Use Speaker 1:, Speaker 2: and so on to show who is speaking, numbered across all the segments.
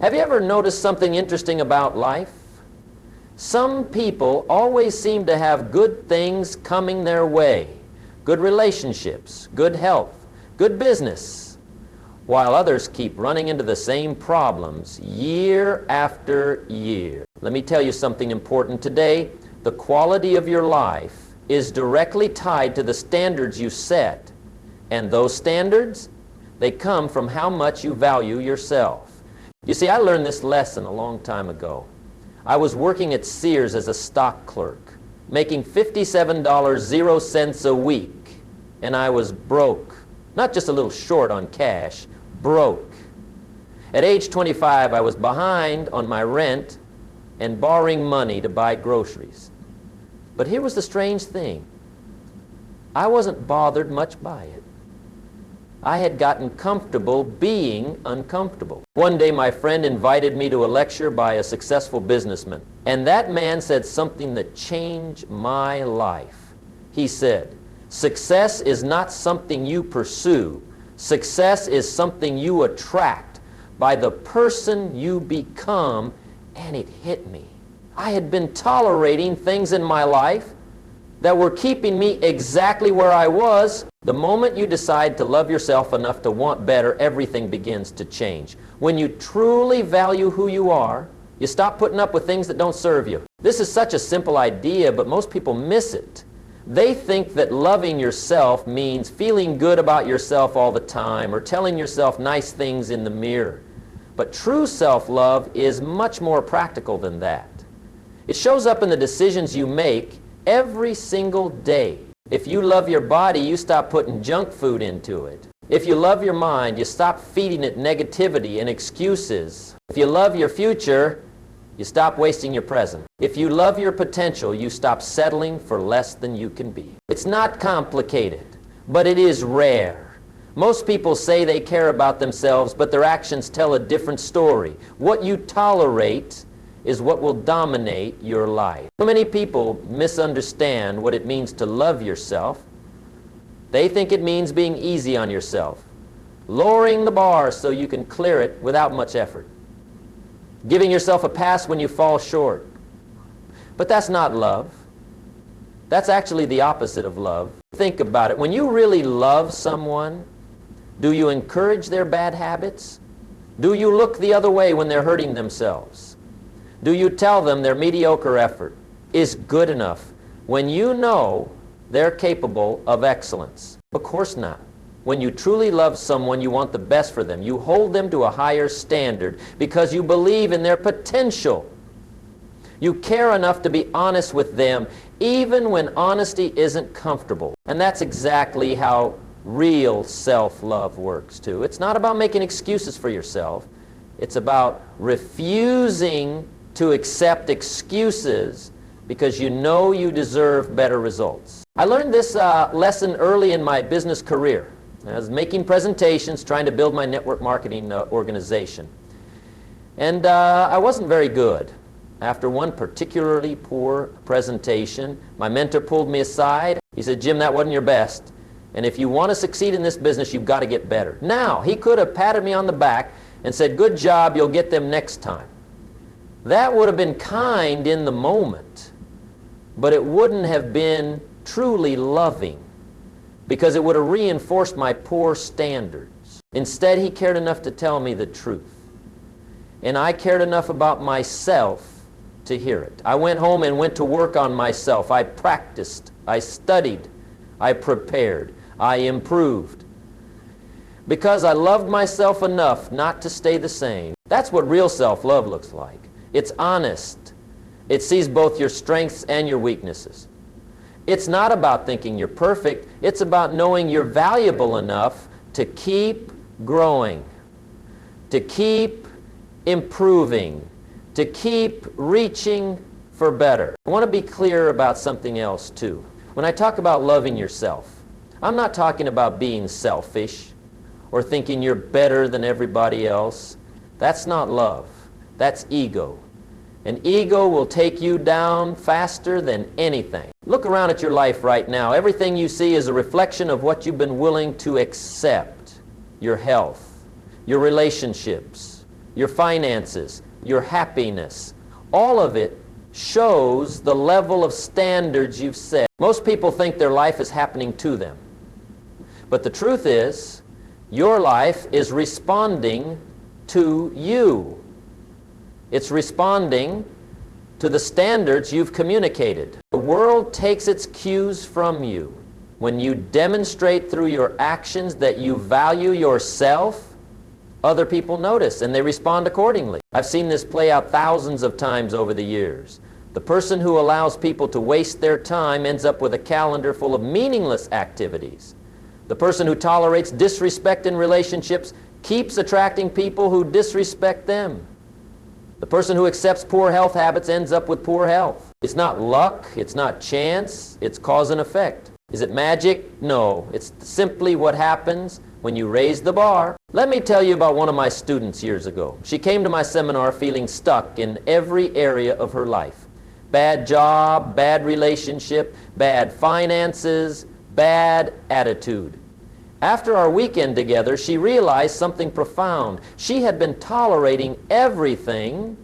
Speaker 1: Have you ever noticed something interesting about life? Some people always seem to have good things coming their way. Good relationships, good health, good business, while others keep running into the same problems year after year. Let me tell you something important today. The quality of your life is directly tied to the standards you set. And those standards, they come from how much you value yourself. You see, I learned this lesson a long time ago. I was working at Sears as a stock clerk, making $57.00 a week, and I was broke. Not just a little short on cash, broke. At age 25, I was behind on my rent and borrowing money to buy groceries. But here was the strange thing. I wasn't bothered much by it. I had gotten comfortable being uncomfortable. One day my friend invited me to a lecture by a successful businessman, and that man said something that changed my life. He said, "Success is not something you pursue. Success is something you attract by the person you become." And it hit me. I had been tolerating things in my life that were keeping me exactly where I was. The moment you decide to love yourself enough to want better, everything begins to change. When you truly value who you are, you stop putting up with things that don't serve you. This is such a simple idea, but most people miss it. They think that loving yourself means feeling good about yourself all the time or telling yourself nice things in the mirror. But true self-love is much more practical than that. It shows up in the decisions you make every single day. If you love your body, you stop putting junk food into it. If you love your mind, you stop feeding it negativity and excuses. If you love your future, you stop wasting your present. If you love your potential, you stop settling for less than you can be. It's not complicated, but it is rare. Most people say they care about themselves, but their actions tell a different story. What you tolerate is what will dominate your life. So many people misunderstand what it means to love yourself. They think it means being easy on yourself, lowering the bar so you can clear it without much effort, giving yourself a pass when you fall short. But that's not love. That's actually the opposite of love. Think about it. When you really love someone, do you encourage their bad habits? Do you look the other way when they're hurting themselves? Do you tell them their mediocre effort is good enough when you know they're capable of excellence? Of course not. When you truly love someone, you want the best for them. You hold them to a higher standard because you believe in their potential. You care enough to be honest with them even when honesty isn't comfortable. And that's exactly how real self-love works too. It's not about making excuses for yourself. It's about refusing to accept excuses because you know you deserve better results. I learned this lesson early in my business career. I was making presentations, trying to build my network marketing organization. And I wasn't very good. After one particularly poor presentation, my mentor pulled me aside. He said, "Jim, that wasn't your best. And if you want to succeed in this business, you've got to get better." Now, he could have patted me on the back and said, "Good job, you'll get them next time." That would have been kind in the moment, but it wouldn't have been truly loving because it would have reinforced my poor standards. Instead, he cared enough to tell me the truth. And I cared enough about myself to hear it. I went home and went to work on myself. I practiced, I studied, I prepared, I improved. Because I loved myself enough not to stay the same. That's what real self-love looks like. It's honest. It sees both your strengths and your weaknesses. It's not about thinking you're perfect. It's about knowing you're valuable enough to keep growing, to keep improving, to keep reaching for better. I want to be clear about something else too. When I talk about loving yourself, I'm not talking about being selfish or thinking you're better than everybody else. That's not love. That's ego. And ego will take you down faster than anything. Look around at your life right now. Everything you see is a reflection of what you've been willing to accept. Your health, your relationships, your finances, your happiness. All of it shows the level of standards you've set. Most people think their life is happening to them. But the truth is, your life is responding to you. It's responding to the standards you've communicated. The world takes its cues from you. When you demonstrate through your actions that you value yourself, other people notice and they respond accordingly. I've seen this play out thousands of times over the years. The person who allows people to waste their time ends up with a calendar full of meaningless activities. The person who tolerates disrespect in relationships keeps attracting people who disrespect them. The person who accepts poor health habits ends up with poor health. It's not luck, it's not chance, it's cause and effect. Is it magic? No. It's simply what happens when you raise the bar. Let me tell you about one of my students years ago. She came to my seminar feeling stuck in every area of her life. Bad job, bad relationship, bad finances, bad attitude. After our weekend together, she realized something profound. She had been tolerating everything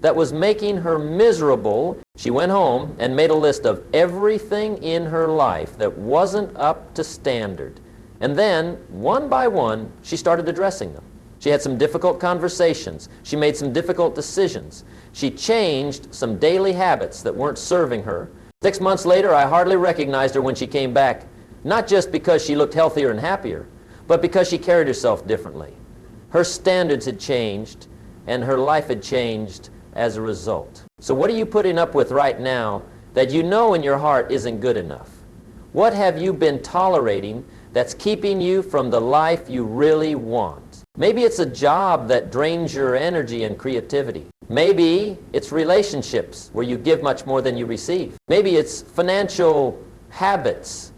Speaker 1: that was making her miserable. She went home and made a list of everything in her life that wasn't up to standard. And then, one by one, she started addressing them. She had some difficult conversations. She made some difficult decisions. She changed some daily habits that weren't serving her. 6 months later, I hardly recognized her when she came back, not just because she looked healthier and happier, but because she carried herself differently. Her standards had changed, and her life had changed as a result. So what are you putting up with right now that you know in your heart isn't good enough? What have you been tolerating that's keeping you from the life you really want? Maybe it's a job that drains your energy and creativity. Maybe it's relationships where you give much more than you receive. Maybe it's financial habits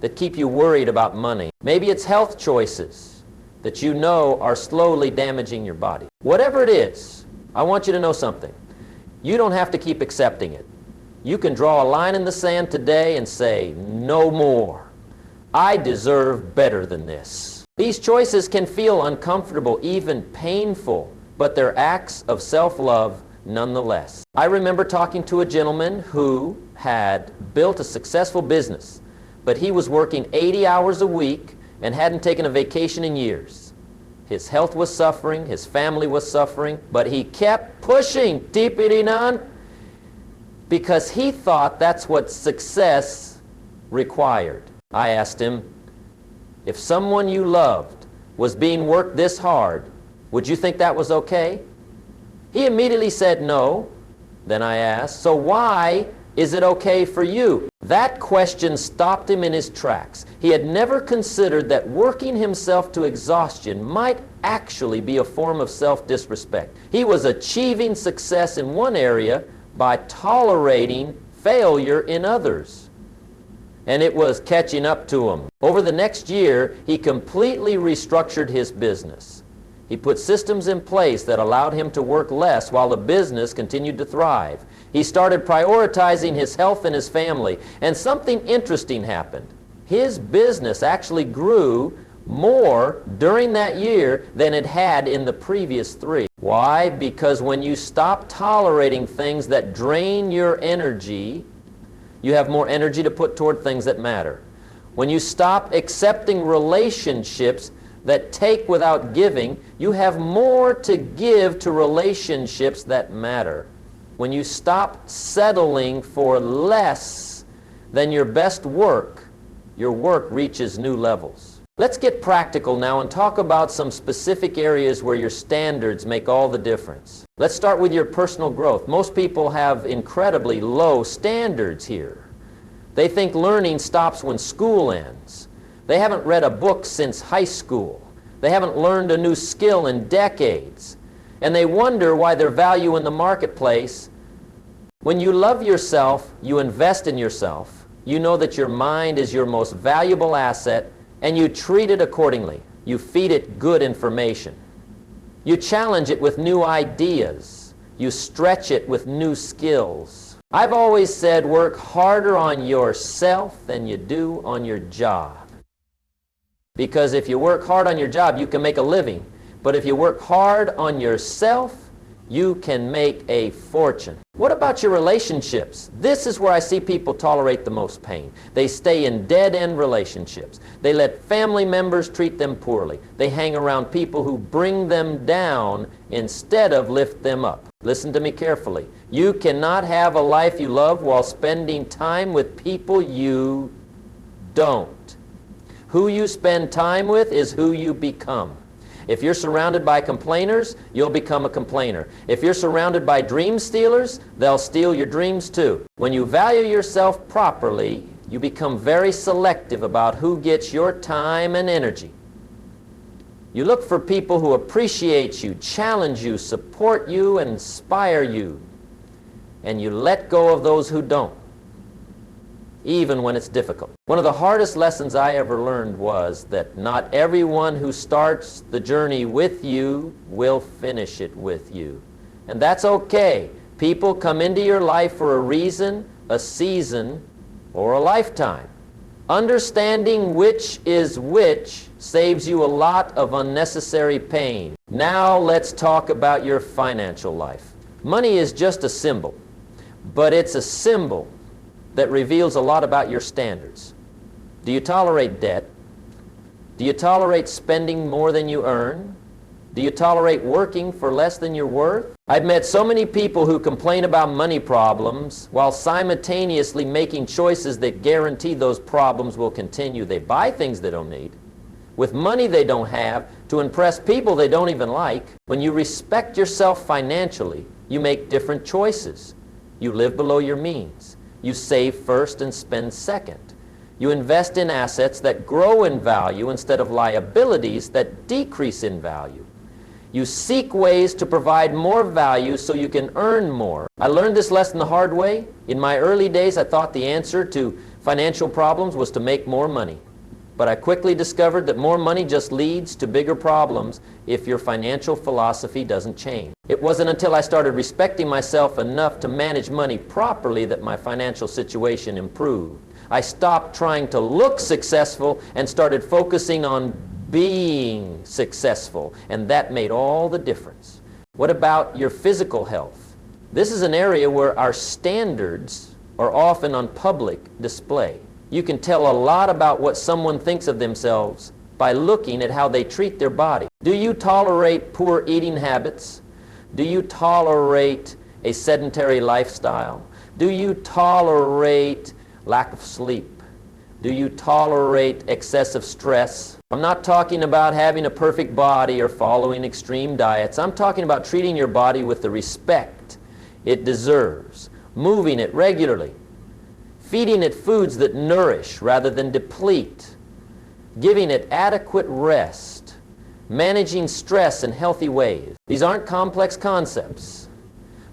Speaker 1: that keep you worried about money. Maybe it's health choices that you know are slowly damaging your body. Whatever it is, I want you to know something. You don't have to keep accepting it. You can draw a line in the sand today and say, no more. I deserve better than this. These choices can feel uncomfortable, even painful, but they're acts of self-love nonetheless. I remember talking to a gentleman who had built a successful business, but he was working 80 hours a week and hadn't taken a vacation in years. His health was suffering, his family was suffering, but he kept pushing, TPD-non, because he thought that's what success required. I asked him, if someone you loved was being worked this hard, would you think that was okay? He immediately said no. Then I asked, so why is it okay for you? That question stopped him in his tracks. He had never considered that working himself to exhaustion might actually be a form of self-disrespect. He was achieving success in one area by tolerating failure in others. And it was catching up to him. Over the next year, he completely restructured his business. He put systems in place that allowed him to work less while the business continued to thrive. He started prioritizing his health and his family, and something interesting happened. His business actually grew more during that year than it had in the previous 3. Why? Because when you stop tolerating things that drain your energy, you have more energy to put toward things that matter. When you stop accepting relationships that take without giving, you have more to give to relationships that matter. When you stop settling for less than your best work, your work reaches new levels. Let's get practical now and talk about some specific areas where your standards make all the difference. Let's start with your personal growth. Most people have incredibly low standards here. They think learning stops when school ends. They haven't read a book since high school. They haven't learned a new skill in decades. And they wonder why their value in the marketplace. When you love yourself, you invest in yourself. You know that your mind is your most valuable asset, and you treat it accordingly. You feed it good information. You challenge it with new ideas. You stretch it with new skills. I've always said work harder on yourself than you do on your job. Because if you work hard on your job, you can make a living. But if you work hard on yourself, you can make a fortune. What about your relationships? This is where I see people tolerate the most pain. They stay in dead-end relationships. They let family members treat them poorly. They hang around people who bring them down instead of lift them up. Listen to me carefully. You cannot have a life you love while spending time with people you don't. Who you spend time with is who you become. If you're surrounded by complainers, you'll become a complainer. If you're surrounded by dream stealers, they'll steal your dreams too. When you value yourself properly, you become very selective about who gets your time and energy. You look for people who appreciate you, challenge you, support you, and inspire you. And you let go of those who don't, even when it's difficult. One of the hardest lessons I ever learned was that not everyone who starts the journey with you will finish it with you. And that's okay. People come into your life for a reason, a season, or a lifetime. Understanding which is which saves you a lot of unnecessary pain. Now let's talk about your financial life. Money is just a symbol, but it's a symbol that reveals a lot about your standards. Do you tolerate debt? Do you tolerate spending more than you earn? Do you tolerate working for less than you're worth? I've met so many people who complain about money problems while simultaneously making choices that guarantee those problems will continue. They buy things they don't need with money they don't have to impress people they don't even like. When you respect yourself financially, you make different choices. You live below your means. You save first and spend second. You invest in assets that grow in value instead of liabilities that decrease in value. You seek ways to provide more value so you can earn more. I learned this lesson the hard way. In my early days, I thought the answer to financial problems was to make more money. But I quickly discovered that more money just leads to bigger problems if your financial philosophy doesn't change. It wasn't until I started respecting myself enough to manage money properly that my financial situation improved. I stopped trying to look successful and started focusing on being successful, and that made all the difference. What about your physical health? This is an area where our standards are often on public display. You can tell a lot about what someone thinks of themselves by looking at how they treat their body. Do you tolerate poor eating habits? Do you tolerate a sedentary lifestyle? Do you tolerate lack of sleep? Do you tolerate excessive stress? I'm not talking about having a perfect body or following extreme diets. I'm talking about treating your body with the respect it deserves, moving it regularly, feeding it foods that nourish rather than deplete, giving it adequate rest, managing stress in healthy ways. These aren't complex concepts,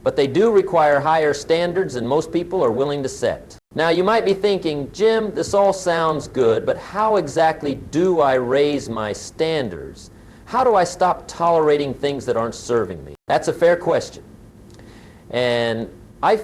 Speaker 1: but they do require higher standards than most people are willing to set. Now you might be thinking, Jim, this all sounds good, but how exactly do I raise my standards? How do I stop tolerating things that aren't serving me? That's a fair question. And I've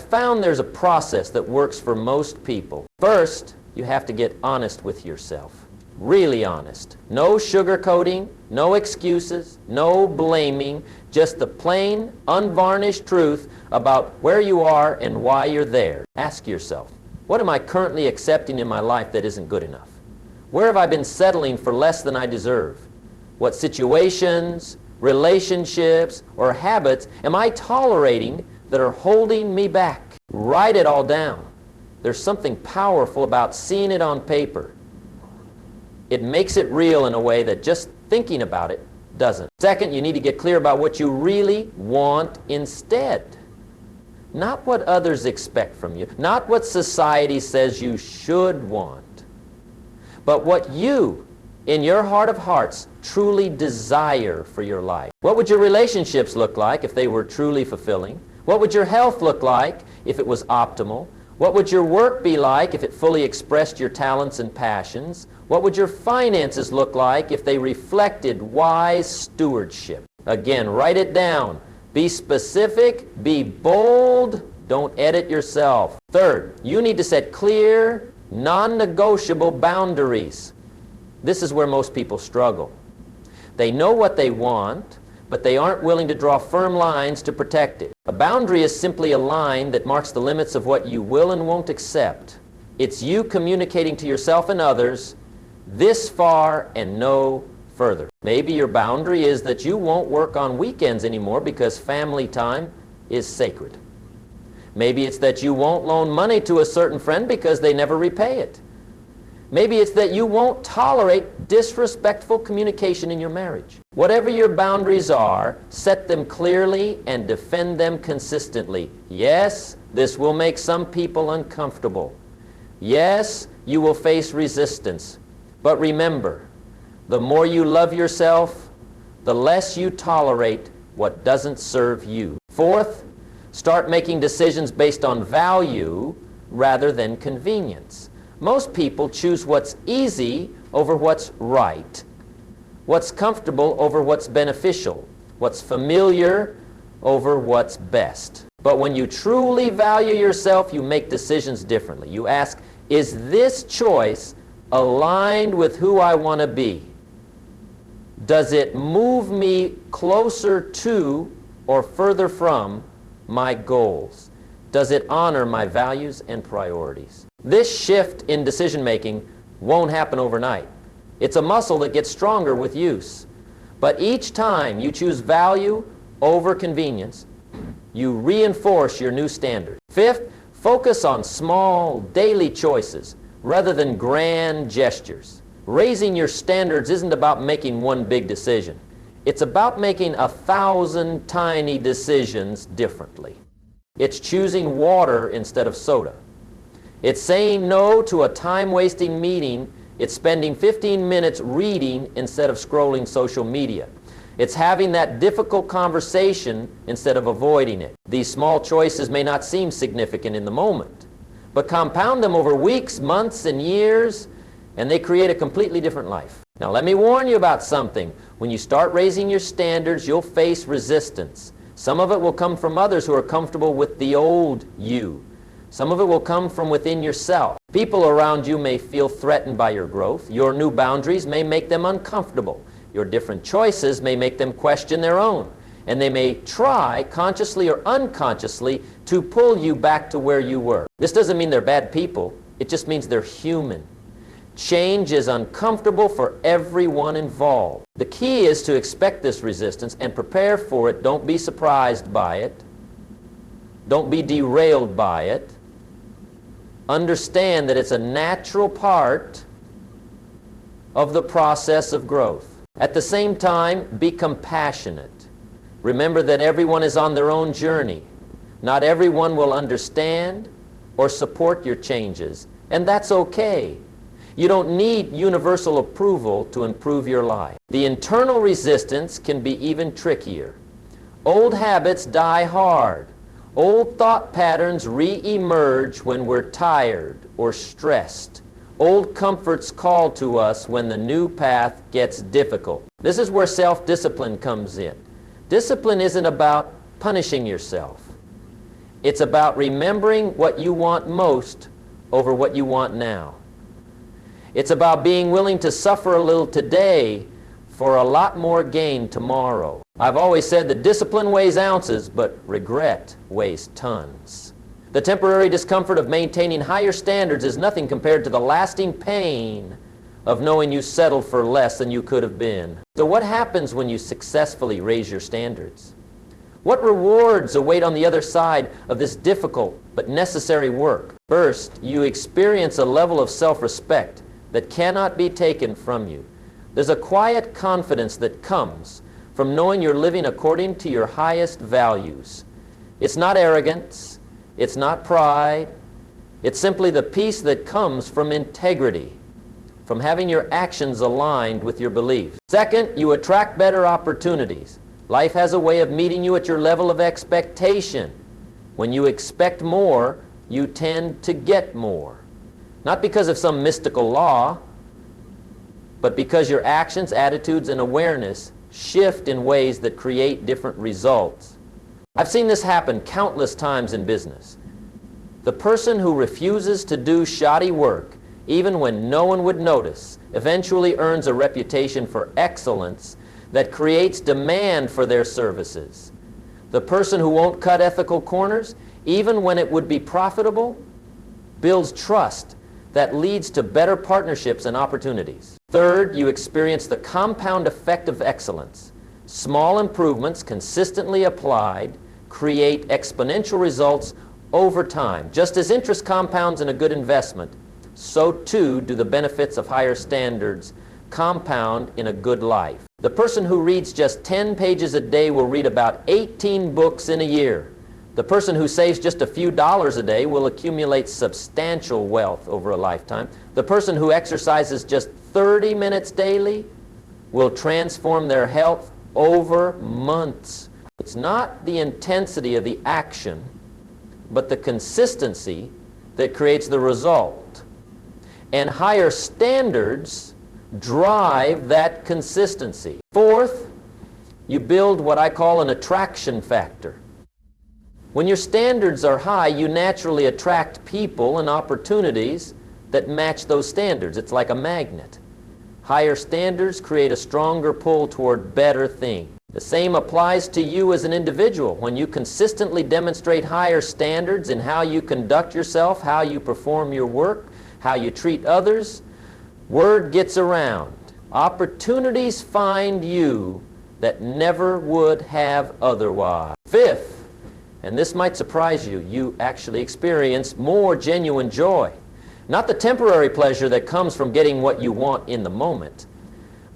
Speaker 1: found there's a process that works for most people. First, you have to get honest with yourself. Really honest. No sugarcoating, no excuses, no blaming, just the plain, unvarnished truth about where you are and why you're there. Ask yourself, what am I currently accepting in my life that isn't good enough? Where have I been settling for less than I deserve? What situations, relationships, or habits am I tolerating that are holding me back? Write it all down. There's something powerful about seeing it on paper. It makes it real in a way that just thinking about it doesn't. Second, you need to get clear about what you really want instead. Not what others expect from you, not what society says you should want, but what you, in your heart of hearts, truly desire for your life. What would your relationships look like if they were truly fulfilling? What would your health look like if it was optimal? What would your work be like if it fully expressed your talents and passions? What would your finances look like if they reflected wise stewardship? Again, write it down. Be specific, be bold, don't edit yourself. Third, you need to set clear, non-negotiable boundaries. This is where most people struggle. They know what they want, but they aren't willing to draw firm lines to protect it. A boundary is simply a line that marks the limits of what you will and won't accept. It's you communicating to yourself and others, this far and no further. Maybe your boundary is that you won't work on weekends anymore because family time is sacred. Maybe it's that you won't loan money to a certain friend because they never repay it. Maybe it's that you won't tolerate disrespectful communication in your marriage. Whatever your boundaries are, set them clearly and defend them consistently. Yes, this will make some people uncomfortable. Yes, you will face resistance. But remember, the more you love yourself, the less you tolerate what doesn't serve you. Fourth, start making decisions based on value rather than convenience. Most people choose what's easy over what's right, what's comfortable over what's beneficial, what's familiar over what's best. But when you truly value yourself, you make decisions differently. You ask, is this choice aligned with who I want to be? Does it move me closer to or further from my goals? Does it honor my values and priorities? This shift in decision-making won't happen overnight. It's a muscle that gets stronger with use. But each time you choose value over convenience, you reinforce your new standard. Fifth, focus on small, daily choices rather than grand gestures. Raising your standards isn't about making one big decision. It's about making 1,000 tiny decisions differently. It's choosing water instead of soda. It's saying no to a time-wasting meeting. It's spending 15 minutes reading instead of scrolling social media. It's having that difficult conversation instead of avoiding it. These small choices may not seem significant in the moment, but compound them over weeks, months, and years, and they create a completely different life. Now let me warn you about something. When you start raising your standards, you'll face resistance. Some of it will come from others who are comfortable with the old you. Some of it will come from within yourself. People around you may feel threatened by your growth. Your new boundaries may make them uncomfortable. Your different choices may make them question their own. And they may try, consciously or unconsciously, to pull you back to where you were. This doesn't mean they're bad people. It just means they're human. Change is uncomfortable for everyone involved. The key is to expect this resistance and prepare for it. Don't be surprised by it. Don't be derailed by it. Understand that it's a natural part of the process of growth. At the same time, be compassionate. Remember that everyone is on their own journey. Not everyone will understand or support your changes, and that's okay. You don't need universal approval to improve your life. The internal resistance can be even trickier. Old habits die hard. Old thought patterns re-emerge when we're tired or stressed. Old comforts call to us when the new path gets difficult. This is where self-discipline comes in. Discipline isn't about punishing yourself. It's about remembering what you want most over what you want now. It's about being willing to suffer a little today for a lot more gain tomorrow. I've always said that discipline weighs ounces, but regret weighs tons. The temporary discomfort of maintaining higher standards is nothing compared to the lasting pain of knowing you settled for less than you could have been. So what happens when you successfully raise your standards? What rewards await on the other side of this difficult but necessary work? First, you experience a level of self-respect that cannot be taken from you. There's a quiet confidence that comes from knowing you're living according to your highest values. It's not arrogance. It's not pride. It's simply the peace that comes from integrity, from having your actions aligned with your beliefs. Second, you attract better opportunities. Life has a way of meeting you at your level of expectation. When you expect more, you tend to get more. Not because of some mystical law, but because your actions, attitudes, and awareness shift in ways that create different results. I've seen this happen countless times in business. The person who refuses to do shoddy work, even when no one would notice, eventually earns a reputation for excellence that creates demand for their services. The person who won't cut ethical corners, even when it would be profitable, builds trust that leads to better partnerships and opportunities. Third, you experience the compound effect of excellence. Small improvements consistently applied create exponential results over time. Just as interest compounds in a good investment, so too do the benefits of higher standards compound in a good life. The person who reads just 10 pages a day will read about 18 books in a year. The person who saves just a few dollars a day will accumulate substantial wealth over a lifetime. The person who exercises just 30 minutes daily will transform their health over months. It's not the intensity of the action, but the consistency that creates the result. And higher standards drive that consistency. Fourth, you build what I call an attraction factor. When your standards are high, you naturally attract people and opportunities that match those standards. It's like a magnet. Higher standards create a stronger pull toward better things. The same applies to you as an individual. When you consistently demonstrate higher standards in how you conduct yourself, how you perform your work, how you treat others, word gets around. Opportunities find you that never would have otherwise. Fifth, and this might surprise you, you actually experience more genuine joy. Not the temporary pleasure that comes from getting what you want in the moment,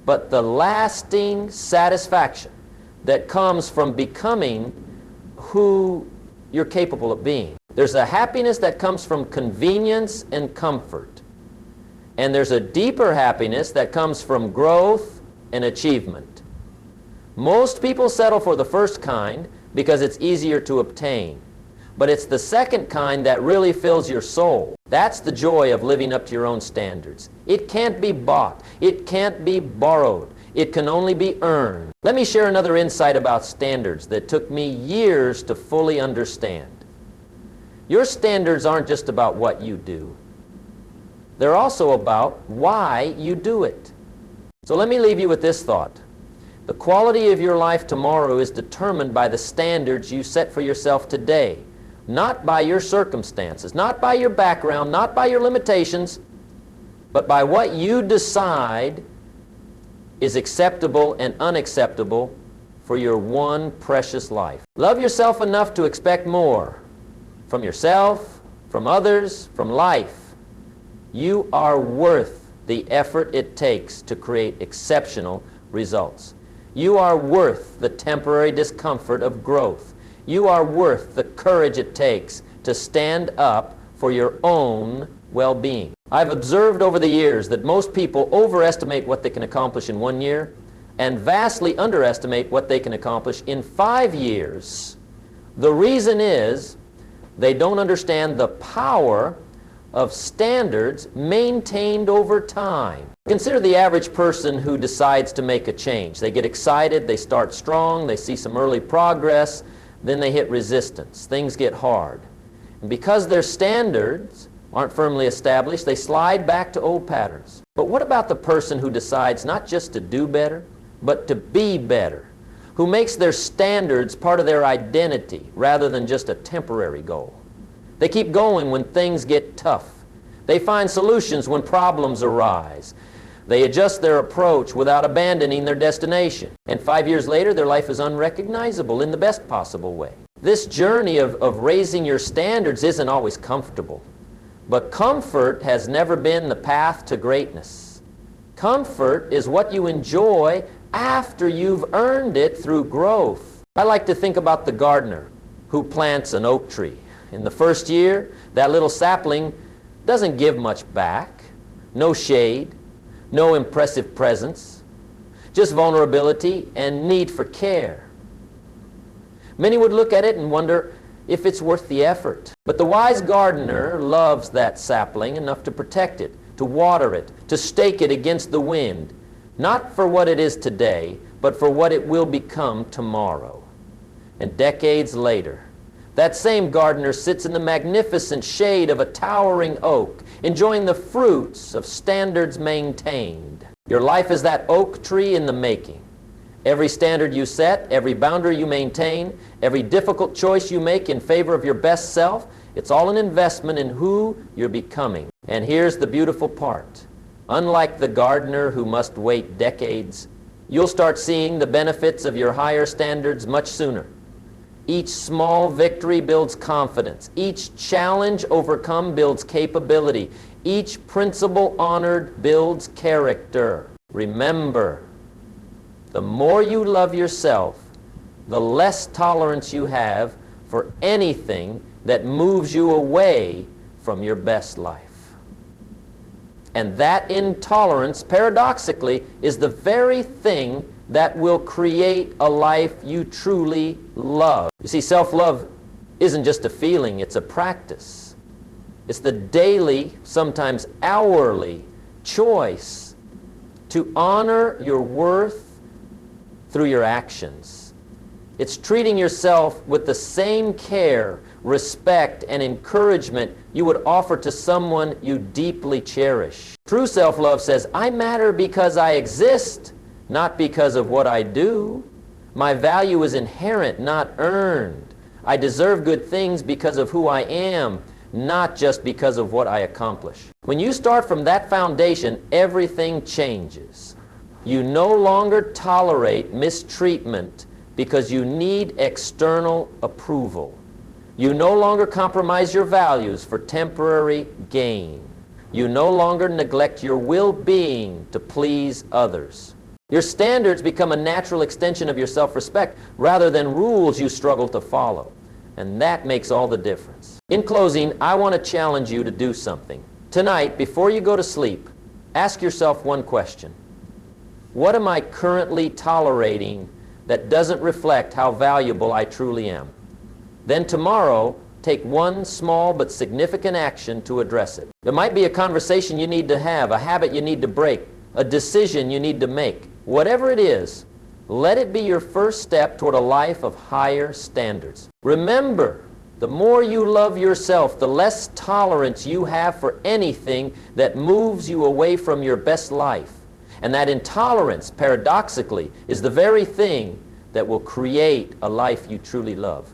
Speaker 1: but the lasting satisfaction that comes from becoming who you're capable of being. There's a happiness that comes from convenience and comfort. And there's a deeper happiness that comes from growth and achievement. Most people settle for the first kind because it's easier to obtain. But it's the second kind that really fills your soul. That's the joy of living up to your own standards. It can't be bought. It can't be borrowed. It can only be earned. Let me share another insight about standards that took me years to fully understand. Your standards aren't just about what you do. They're also about why you do it. So let me leave you with this thought. The quality of your life tomorrow is determined by the standards you set for yourself today, not by your circumstances, not by your background, not by your limitations, but by what you decide is acceptable and unacceptable for your one precious life. Love yourself enough to expect more from yourself, from others, from life. You are worth the effort it takes to create exceptional results. You are worth the temporary discomfort of growth. You are worth the courage it takes to stand up for your own well-being. I've observed over the years that most people overestimate what they can accomplish in 1 year and vastly underestimate what they can accomplish in 5 years. The reason is they don't understand the power of standards maintained over time. Consider the average person who decides to make a change. They get excited, they start strong, they see some early progress, then they hit resistance. Things get hard. And because their standards aren't firmly established, they slide back to old patterns. But what about the person who decides not just to do better, but to be better, who makes their standards part of their identity rather than just a temporary goal? They keep going when things get tough. They find solutions when problems arise. They adjust their approach without abandoning their destination. And 5 years later, their life is unrecognizable in the best possible way. This journey of raising your standards isn't always comfortable. But comfort has never been the path to greatness. Comfort is what you enjoy after you've earned it through growth. I like to think about the gardener who plants an oak tree. In the first year, that little sapling doesn't give much back. No shade, no impressive presence, just vulnerability and need for care. Many would look at it and wonder if it's worth the effort. But the wise gardener loves that sapling enough to protect it, to water it, to stake it against the wind, not for what it is today, but for what it will become tomorrow. And decades later, that same gardener sits in the magnificent shade of a towering oak, enjoying the fruits of standards maintained. Your life is that oak tree in the making. Every standard you set, every boundary you maintain, every difficult choice you make in favor of your best self, it's all an investment in who you're becoming. And here's the beautiful part. Unlike the gardener who must wait decades, you'll start seeing the benefits of your higher standards much sooner. Each small victory builds confidence. Each challenge overcome builds capability. Each principle honored builds character. Remember, the more you love yourself, the less tolerance you have for anything that moves you away from your best life. And that intolerance, paradoxically, is the very thing that will create a life you truly love. You see, self-love isn't just a feeling, it's a practice. It's the daily, sometimes hourly, choice to honor your worth through your actions. It's treating yourself with the same care, respect, and encouragement you would offer to someone you deeply cherish. True self-love says, I matter because I exist, not because of what I do. My value is inherent, not earned. I deserve good things because of who I am, not just because of what I accomplish. When you start from that foundation, everything changes. You no longer tolerate mistreatment because you need external approval. You no longer compromise your values for temporary gain. You no longer neglect your well-being to please others. Your standards become a natural extension of your self-respect rather than rules you struggle to follow. And that makes all the difference. In closing, I want to challenge you to do something. Tonight, before you go to sleep, ask yourself one question. What am I currently tolerating that doesn't reflect how valuable I truly am? Then tomorrow, take one small but significant action to address it. It might be a conversation you need to have, a habit you need to break, a decision you need to make. Whatever it is, let it be your first step toward a life of higher standards. Remember, the more you love yourself, the less tolerance you have for anything that moves you away from your best life. And that intolerance, paradoxically, is the very thing that will create a life you truly love.